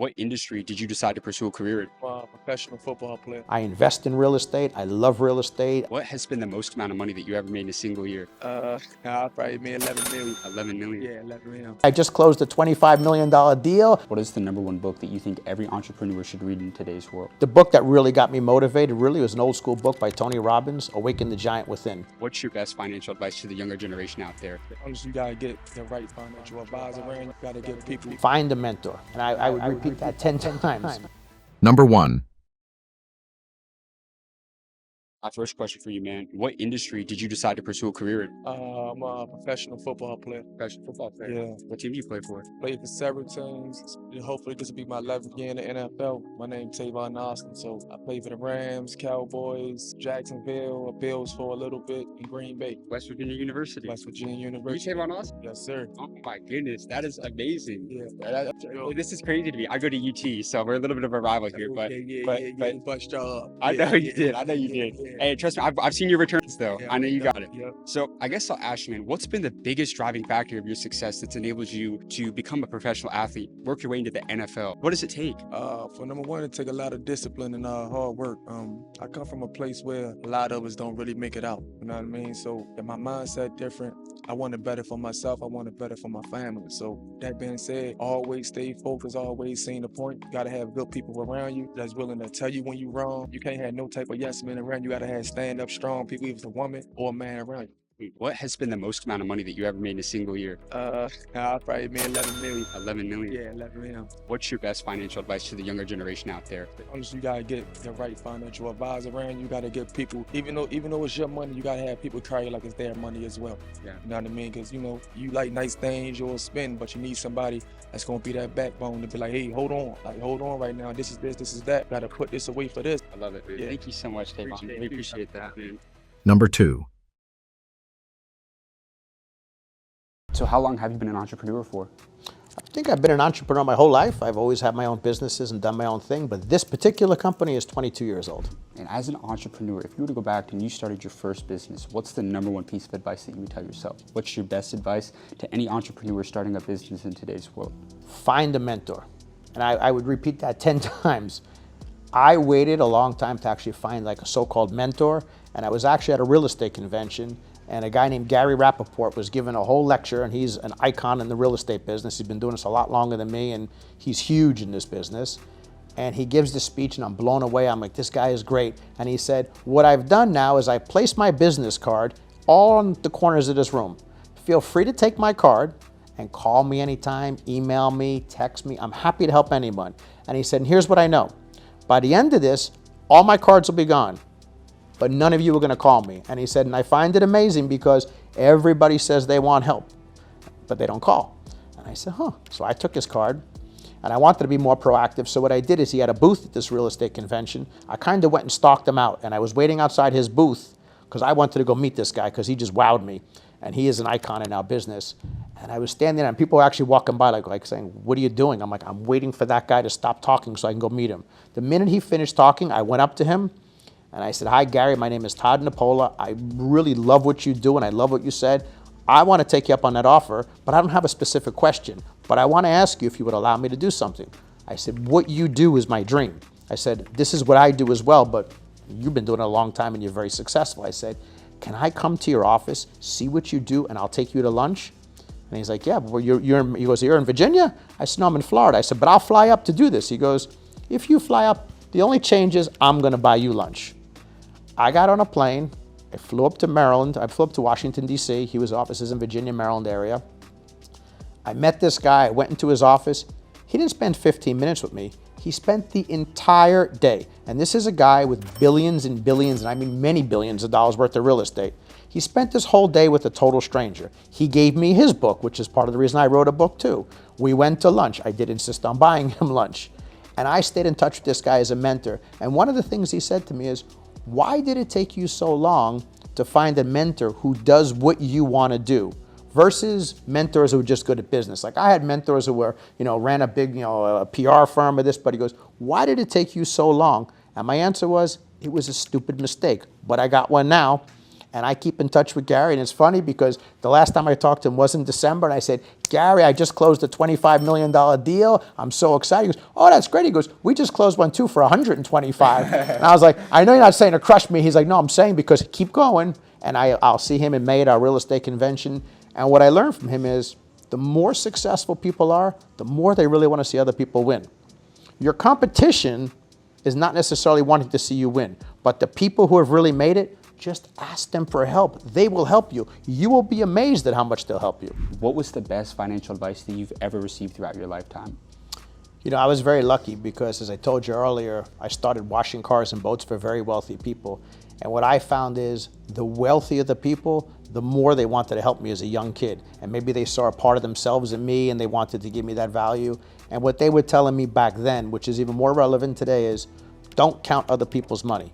What industry did you decide to pursue a career in? Professional football player. I invest in real estate. I love real estate. What has been the most amount of money that you ever made in a single year? I probably made 11 million. 11 million. Yeah, 11 million. I just closed a $25 million deal. What is the number one book that you think every entrepreneur should read in today's world? The book that really got me motivated really was an old school book by Tony Robbins, Awaken the Giant Within. What's your best financial advice to the younger generation out there? Honestly, you gotta get the right financial advisor around. You gotta get people. Find a mentor. And I would repeat that 10 times. Number 1. My first question for you, man. What industry did you decide to pursue a career in? I'm a professional football player. Professional football player. Yeah. What team do you play for? Played for several teams. Hopefully this will be my 11th year in the NFL. My name's Tavon Austin. So I played for the Rams, Cowboys, Jacksonville, Bills for a little bit, and Green Bay. West Virginia University. West Virginia You University. Tavon Austin? Yes, sir. Oh my goodness, that is amazing. Yeah. This is crazy to me. I go to UT, so we're a little bit of a rival here, but Bust y'all up. I know you did. I know you did. Hey, trust me, I've seen your returns though. Yeah, I know you got it. Yeah. So I guess I'll ask you, man, what's been the biggest driving factor of your success that's enabled you to become a professional athlete, work your way into the NFL? What does it take? For number one, it take a lot of discipline and hard work. I come from a place where a lot of us don't really make it out. You know what I mean? So my mindset different. I want it better for myself. I want it better for my family. So that being said, always stay focused, always seeing the point. You gotta have good people around you that's willing to tell you when you're wrong. You can't have no type of yes men around you. You gotta have stand up strong people, either it's a woman or a man around you. What has been the most amount of money that you ever made in a single year? I probably made 11 million. 11 million. Yeah, 11 million. What's your best financial advice to the younger generation out there? Honestly, you gotta get the right financial advisor around you. You gotta get people, even though it's your money, you gotta have people carry like it's their money as well. Yeah. You know what I mean? Because you like nice things, you'll spend, but you need somebody that's gonna be that backbone to be like, hey, hold on right now. This is this, this is that. Gotta put this away for this. I love it, dude. Yeah. Thank you so much, Tavon. We appreciate that, man. Number 2. So how long have you been an entrepreneur for? I think I've been an entrepreneur my whole life. I've always had my own businesses and done my own thing, but this particular company is 22 years old. And as an entrepreneur, if you were to go back and you started your first business, what's the number one piece of advice that you would tell yourself? What's your best advice to any entrepreneur starting a business in today's world? Find a mentor. And I would repeat that 10 times. I waited a long time to actually find like a so-called mentor, and I was actually at a real estate convention, and a guy named Gary Rappaport was giving a whole lecture, and he's an icon in the real estate business. He's been doing this a lot longer than me, and he's huge in this business. And he gives this speech, and I'm blown away. I'm like, this guy is great. And he said, what I've done now is I placed my business card all on the corners of this room. Feel free to take my card and call me anytime, email me, text me. I'm happy to help anyone. And he said, and here's what I know. By the end of this, all my cards will be gone, but none of you are gonna call me. And he said, and I find it amazing because everybody says they want help, but they don't call. And I said, huh. So I took his card, and I wanted to be more proactive. So what I did is he had a booth at this real estate convention. I kind of went and stalked him out, and I was waiting outside his booth because I wanted to go meet this guy because he just wowed me. And he is an icon in our business. And I was standing there, and people were actually walking by like saying, what are you doing? I'm like, I'm waiting for that guy to stop talking so I can go meet him. The minute he finished talking, I went up to him, and I said, hi, Gary, my name is Todd Napola. I really love what you do, and I love what you said. I want to take you up on that offer, but I don't have a specific question. But I want to ask you if you would allow me to do something. I said, what you do is my dream. I said, this is what I do as well, but you've been doing it a long time, and you're very successful. I said, can I come to your office, see what you do, and I'll take you to lunch? And he's like, yeah, but he goes, you're in Virginia? I said, no, I'm in Florida. I said, but I'll fly up to do this. He goes, if you fly up, the only change is I'm going to buy you lunch. I got on a plane. I flew up to Maryland. I flew up to Washington, D.C. He was offices in Virginia, Maryland area. I met this guy. I went into his office. He didn't spend 15 minutes with me. He spent the entire day. And this is a guy with billions and billions, and I mean many billions of dollars worth of real estate. He spent this whole day with a total stranger. He gave me his book, which is part of the reason I wrote a book too. We went to lunch. I did insist on buying him lunch. And I stayed in touch with this guy as a mentor. And one of the things he said to me is, why did it take you so long to find a mentor who does what you want to do versus mentors who are just good at business? Like I had mentors who were, ran a big, a PR firm or this, but he goes, why did it take you so long? And my answer was, it was a stupid mistake, but I got one now. And I keep in touch with Gary, and it's funny because the last time I talked to him was in December, and I said, Gary, I just closed a $25 million deal. I'm so excited. He goes, oh, that's great. He goes, we just closed one too for 125. And I was like, I know you're not saying to crush me. He's like, no, I'm saying because keep going. And I'll see him in May at our real estate convention. And what I learned from him is the more successful people are, the more they really want to see other people win. Your competition is not necessarily wanting to see you win, but the people who have really made it, just ask them for help. They will help you. You will be amazed at how much they'll help you. What was the best financial advice that you've ever received throughout your lifetime? You know, I was very lucky because, as I told you earlier, I started washing cars and boats for very wealthy people. And what I found is the wealthier the people, the more they wanted to help me as a young kid. And maybe they saw a part of themselves in me and they wanted to give me that value. And what they were telling me back then, which is even more relevant today, is don't count other people's money.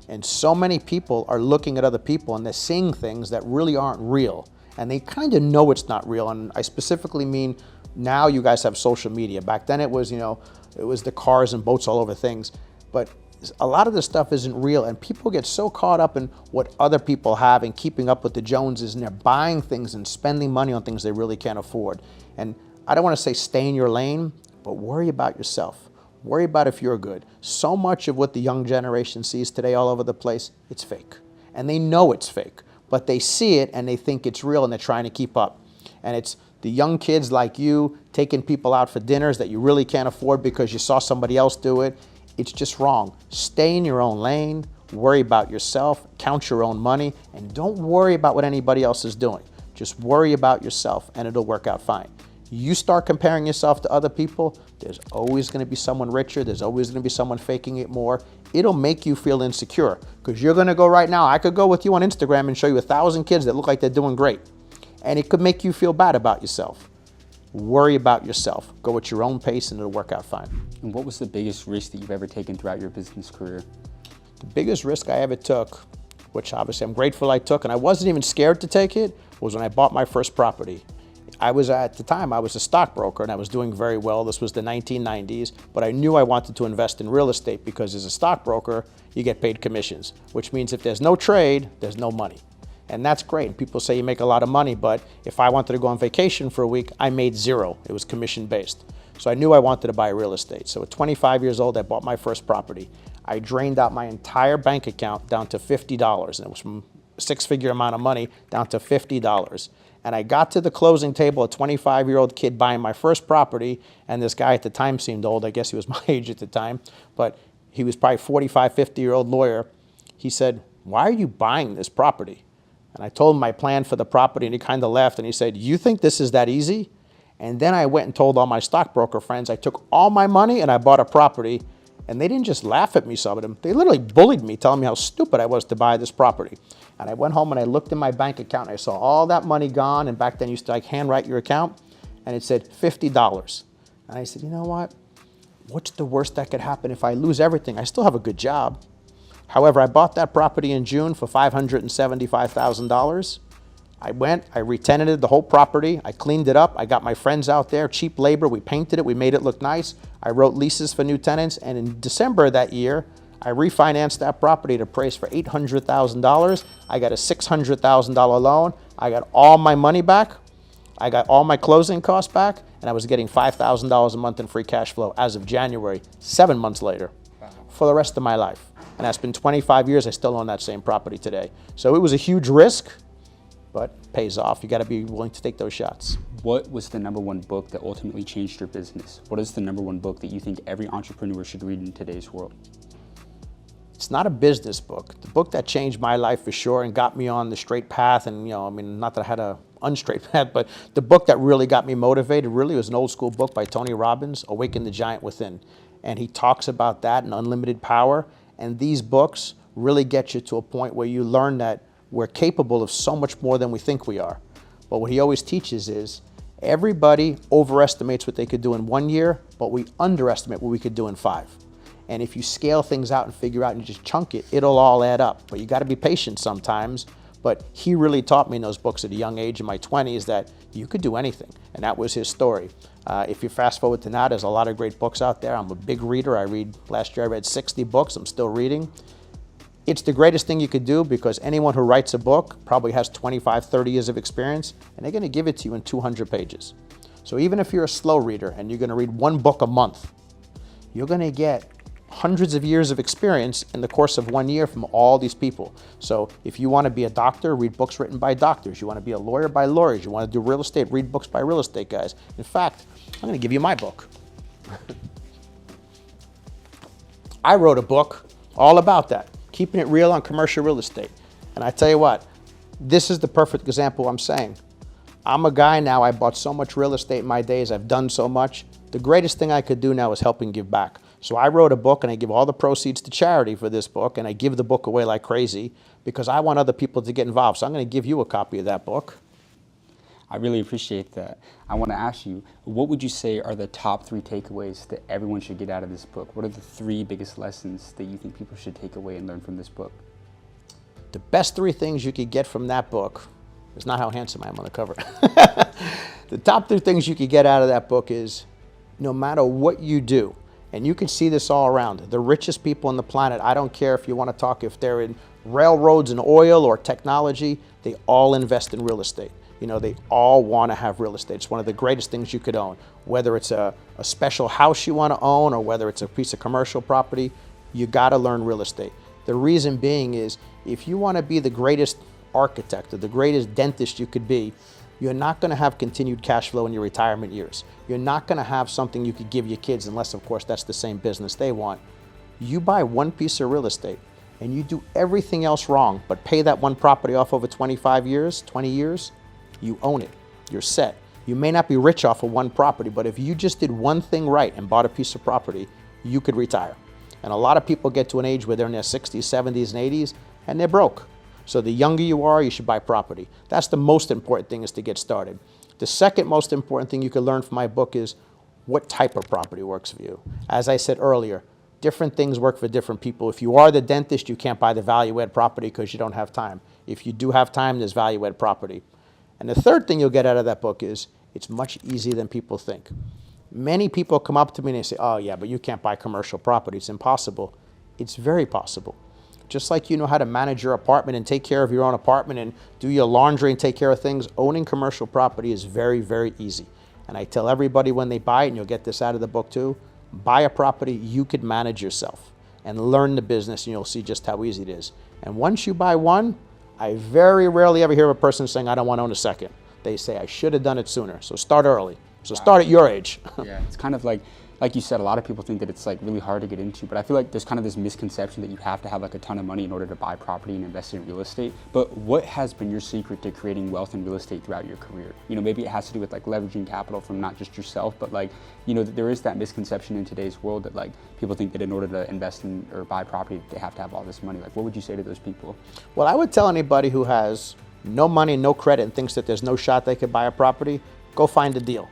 And so many people are looking at other people and they're seeing things that really aren't real. And they kind of know it's not real. And I specifically mean now you guys have social media. Back then it was, it was the cars and boats all over things. But a lot of this stuff isn't real. And people get so caught up in what other people have and keeping up with the Joneses, and they're buying things and spending money on things they really can't afford. And I don't want to say stay in your lane, but worry about yourself. Worry about if you're good. So much of what the young generation sees today all over the place, it's fake. And they know it's fake, but they see it and they think it's real and they're trying to keep up. And it's the young kids like you taking people out for dinners that you really can't afford because you saw somebody else do it. It's just wrong. Stay in your own lane, worry about yourself, count your own money, and don't worry about what anybody else is doing. Just worry about yourself and it'll work out fine. You start comparing yourself to other people, there's always going to be someone richer, there's always going to be someone faking it more. It'll make you feel insecure because you're going to go right now. I could go with you on Instagram and show you 1,000 kids that look like they're doing great. And it could make you feel bad about yourself. Worry about yourself. Go at your own pace and it'll work out fine. And what was the biggest risk that you've ever taken throughout your business career? The biggest risk I ever took, which obviously I'm grateful I took, and I wasn't even scared to take it, was when I bought my first property. At the time, I was a stockbroker and I was doing very well. This was the 1990s, but I knew I wanted to invest in real estate because as a stockbroker, you get paid commissions, which means if there's no trade, there's no money. And that's great. And people say you make a lot of money, but if I wanted to go on vacation for a week, I made zero. It was commission based. So I knew I wanted to buy real estate. So at 25 years old, I bought my first property. I drained out my entire bank account down to $50, and it was from a six-figure amount of money down to $50. And I got to the closing table, a 25-year-old kid buying my first property, and this guy at the time seemed old. I guess he was my age at the time, but he was probably 45, 50-year-old lawyer. He said, why are you buying this property? And I told him my plan for the property, and he kind of laughed, and he said, you think this is that easy? And then I went and told all my stockbroker friends, I took all my money and I bought a property, and they didn't just laugh at me, some of them. They literally bullied me, telling me how stupid I was to buy this property. And I went home and I looked in my bank account and I saw all that money gone. And back then you used to like handwrite your account and it said $50. And I said, you know what? What's the worst that could happen if I lose everything? I still have a good job. However, I bought that property in June for $575,000. I went, I re-tenanted the whole property, I cleaned it up, I got my friends out there, cheap labor, we painted it, we made it look nice. I wrote leases for new tenants, and in December of that year, I refinanced that property at a price for $800,000. I got a $600,000 loan. I got all my money back. I got all my closing costs back, and I was getting $5,000 a month in free cash flow as of January, 7 months later, for the rest of my life. And that's been 25 years, I still own that same property today. So it was a huge risk, but pays off. You got to be willing to take those shots. What was the #1 book that ultimately changed your business? What is the #1 book that you think every entrepreneur should read in today's world? It's not a business book. The book that changed my life for sure and got me on the straight path, and not that I had a unstraight path, but the book that really got me motivated really was an old school book by Tony Robbins, Awaken the Giant Within. And he talks about that and unlimited power. And these books really get you to a point where you learn that we're capable of so much more than we think we are. But what he always teaches is everybody overestimates what they could do in 1 year, but we underestimate what we could do in 5. And if you scale things out and figure out and just chunk it, it'll all add up. But you got to be patient sometimes. But he really taught me in those books at a young age in my 20s that you could do anything. And that was his story. If you fast forward to now, there's a lot of great books out there. I'm a big reader. Last year I read 60 books. I'm still reading. It's the greatest thing you could do because anyone who writes a book probably has 25, 30 years of experience, and they're going to give it to you in 200 pages. So even if you're a slow reader and you're going to read one book a month, you're going to get hundreds of years of experience in the course of 1 year from all these people. So if you want to be a doctor, read books written by doctors. You want to be a lawyer, by lawyers. You want to do real estate, read books by real estate guys. In fact, I'm going to give you my book. I wrote a book all about that, keeping it real on commercial real estate. And I tell you what, this is the perfect example I'm saying. I'm a guy now, I bought so much real estate in my days, I've done so much. The greatest thing I could do now is help and give back. So I wrote a book and I give all the proceeds to charity for this book, and I give the book away like crazy because I want other people to get involved. So I'm going to give you a copy of that book. I really appreciate that. I want to ask you, what would you say are the top 3 takeaways that everyone should get out of this book? What are the 3 biggest lessons that you think people should take away and learn from this book? The best 3 things you could get from that book is not how handsome I am on the cover. The top 3 things you could get out of that book is no matter what you do, and you can see this all around, the richest people on the planet, I don't care if you want to talk if they're in railroads and oil or technology, they all invest in real estate. You know, they all want to have real estate. It's one of the greatest things you could own. Whether it's a special house you want to own or whether it's a piece of commercial property, you got to learn real estate. The reason being is if you want to be the greatest architect or the greatest dentist you could be, you're not going to have continued cash flow in your retirement years. You're not going to have something you could give your kids unless, of course, that's the same business they want. You buy one piece of real estate and you do everything else wrong, but pay that one property off over 25 years, 20 years, you own it. You're set. You may not be rich off of one property, but if you just did one thing right and bought a piece of property, you could retire. And a lot of people get to an age where they're in their 60s, 70s, and 80s, and they're broke. So the younger you are, you should buy property. That's the most important thing, is to get started. The second most important thing you can learn from my book is what type of property works for you. As I said earlier, different things work for different people. If you are the dentist, you can't buy the value-add property because you don't have time. If you do have time, there's value-add property. And the third thing you'll get out of that book is it's much easier than people think. Many people come up to me and they say, oh yeah, but you can't buy commercial property. It's impossible. It's very possible. Just like you know how to manage your apartment and take care of your own apartment and do your laundry and take care of things, owning commercial property is very, very easy. And I tell everybody when they buy it, and you'll get this out of the book too, buy a property you could manage yourself and learn the business, and you'll see just how easy it is. And once you buy one, I very rarely ever hear a person saying, I don't want to own a second. They say, I should have done it sooner. So start early. So start at your age. Yeah, it's kind of like you said, a lot of people think that it's like really hard to get into, but I feel like there's kind of this misconception that you have to have like a ton of money in order to buy property and invest in real estate. But what has been your secret to creating wealth in real estate throughout your career? You know, maybe it has to do with like leveraging capital from not just yourself, but like, you know, there is that misconception in today's world that like people think that in order to invest in or buy property, they have to have all this money. Like, what would you say to those people? Well, I would tell anybody who has no money, no credit, and thinks that there's no shot they could buy a property, go find a deal.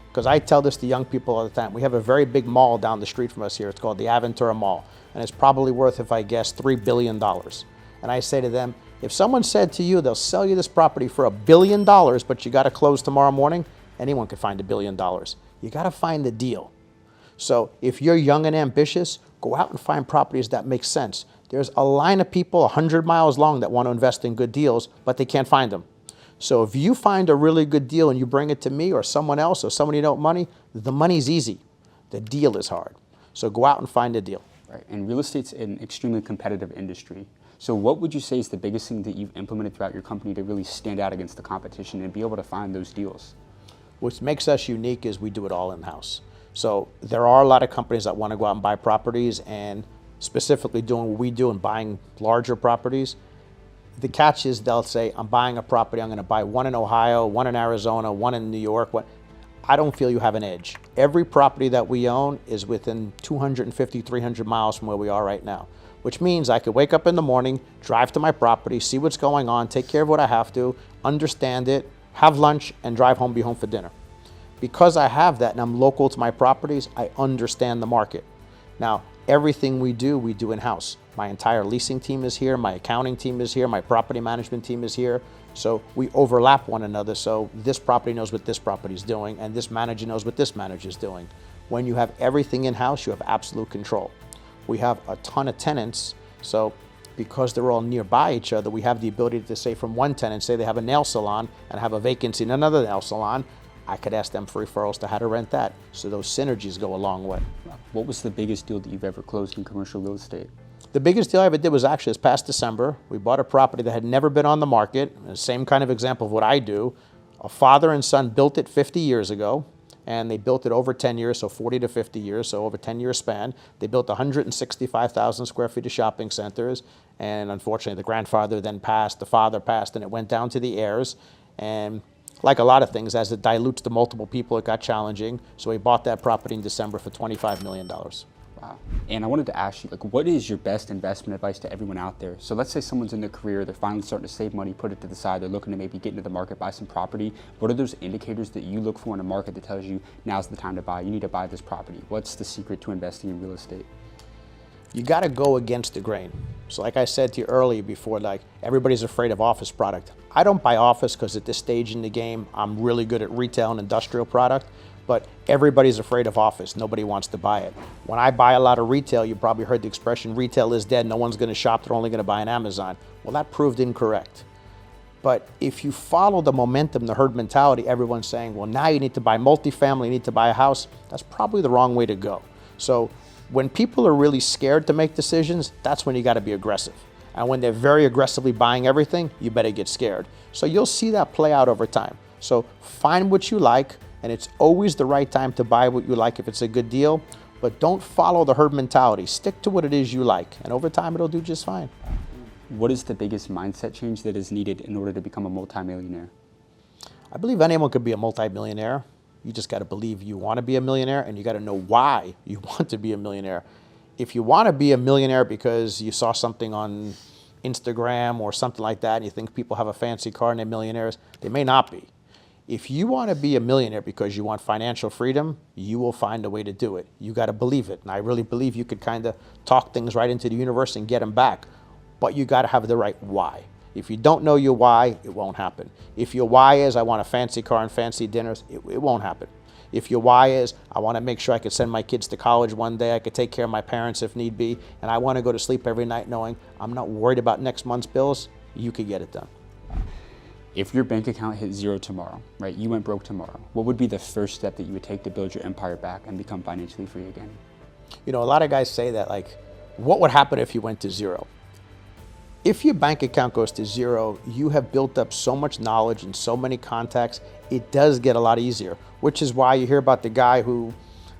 Because I tell this to young people all the time. We have a very big mall down the street from us here. It's called the Aventura Mall. And it's probably worth, if I guess, $3 billion. And I say to them, if someone said to you, they'll sell you this property for $1 billion, but you got to close tomorrow morning, anyone could find $1 billion. You got to find the deal. So if you're young and ambitious, go out and find properties that make sense. There's a line of people 100 miles long that want to invest in good deals, but they can't find them. So if you find a really good deal and you bring it to me or someone else or someone you know money, the money's easy. The deal is hard. So go out and find a deal. Right, and real estate's an extremely competitive industry. So what would you say is the biggest thing that you've implemented throughout your company to really stand out against the competition and be able to find those deals? What makes us unique is we do it all in-house. So there are a lot of companies that want to go out and buy properties and specifically doing what we do and buying larger properties. The catch is they'll say, I'm buying a property, I'm going to buy one in Ohio, one in Arizona, one in New York. I don't feel you have an edge. Every property that we own is within 250, 300 miles from where we are right now, which means I could wake up in the morning, drive to my property, see what's going on, take care of what I have to, understand it, have lunch, and drive home, be home for dinner. Because I have that and I'm local to my properties, I understand the market. Now, everything we do in-house. My entire leasing team is here, my accounting team is here, my property management team is here. So we overlap one another, so this property knows what this property is doing and this manager knows what this manager is doing. When you have everything in-house, you have absolute control. We have a ton of tenants, so because they're all nearby each other, we have the ability to say from one tenant, say they have a nail salon and have a vacancy in another nail salon, I could ask them for referrals to how to rent that. So those synergies go a long way. What was the biggest deal that you've ever closed in commercial real estate? The biggest deal I ever did was actually this past December. We bought a property that had never been on the market. The same kind of example of what I do. A father and son built it 50 years ago, and they built it over 10 years, so 40 to 50 years, so over a 10-year span. They built 165,000 square feet of shopping centers, and unfortunately the grandfather then passed, the father passed, and it went down to the heirs. And like a lot of things, as it dilutes to multiple people, it got challenging. So we bought that property in December for $25 million. Wow. And I wanted to ask you, like, what is your best investment advice to everyone out there? So let's say someone's in their career, they're finally starting to save money, put it to the side, they're looking to maybe get into the market, buy some property. What are those indicators that you look for in a market that tells you now's the time to buy, you need to buy this property? What's the secret to investing in real estate? You got to go against the grain. So like I said to you earlier before, like everybody's afraid of office product. I don't buy office because at this stage in the game, I'm really good at retail and industrial product, but everybody's afraid of office. Nobody wants to buy it. When I buy a lot of retail, you probably heard the expression, retail is dead, no one's going to shop, they're only going to buy on Amazon. Well, that proved incorrect. But if you follow the momentum, the herd mentality, everyone's saying, well, now you need to buy multifamily, you need to buy a house. That's probably the wrong way to go. So when people are really scared to make decisions, that's when you got to be aggressive. And when they're very aggressively buying everything, you better get scared. So you'll see that play out over time. So find what you like, and it's always the right time to buy what you like if it's a good deal, but don't follow the herd mentality. Stick to what it is you like, and over time it'll do just fine. What is the biggest mindset change that is needed in order to become a multimillionaire? I believe anyone could be a multimillionaire. You just got to believe you want to be a millionaire, and you got to know why you want to be a millionaire. If you want to be a millionaire because you saw something on Instagram or something like that, and you think people have a fancy car and they're millionaires, they may not be. If you want to be a millionaire because you want financial freedom, you will find a way to do it. You got to believe it. And I really believe you could kind of talk things right into the universe and get them back. But you got to have the right why. If you don't know your why, it won't happen. If your why is, I want a fancy car and fancy dinners, it won't happen. If your why is, I want to make sure I could send my kids to college one day, I could take care of my parents if need be, and I want to go to sleep every night knowing I'm not worried about next month's bills, you could get it done. If your bank account hit zero tomorrow, right, you went broke tomorrow, what would be the first step that you would take to build your empire back and become financially free again? You know, a lot of guys say that, like, what would happen if you went to zero? If your bank account goes to zero, you have built up so much knowledge and so many contacts, it does get a lot easier, which is why you hear about the guy who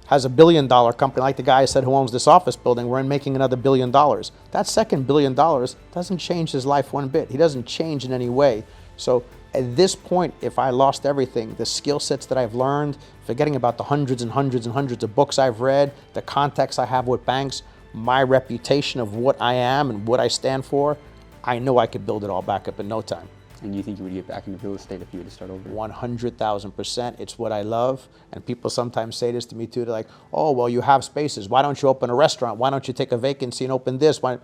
has $1 billion company, like the guy I said who owns this office building, we're in making another $1 billion. That second $1 billion doesn't change his life one bit. He doesn't change in any way. So at this point, if I lost everything, the skill sets that I've learned, forgetting about the hundreds and hundreds and hundreds of books I've read, the contacts I have with banks, my reputation of what I am and what I stand for, I know I could build it all back up in no time. And you think you would get back into real estate if you were to start over? 100,000%. It's what I love. And people sometimes say this to me too. They're like, oh, well, you have spaces. Why don't you open a restaurant? Why don't you take a vacancy and open this? Why?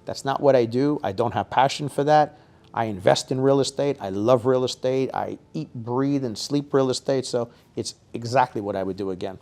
That's not what I do. I don't have passion for that. I invest in real estate. I love real estate. I eat, breathe, and sleep real estate. So it's exactly what I would do again.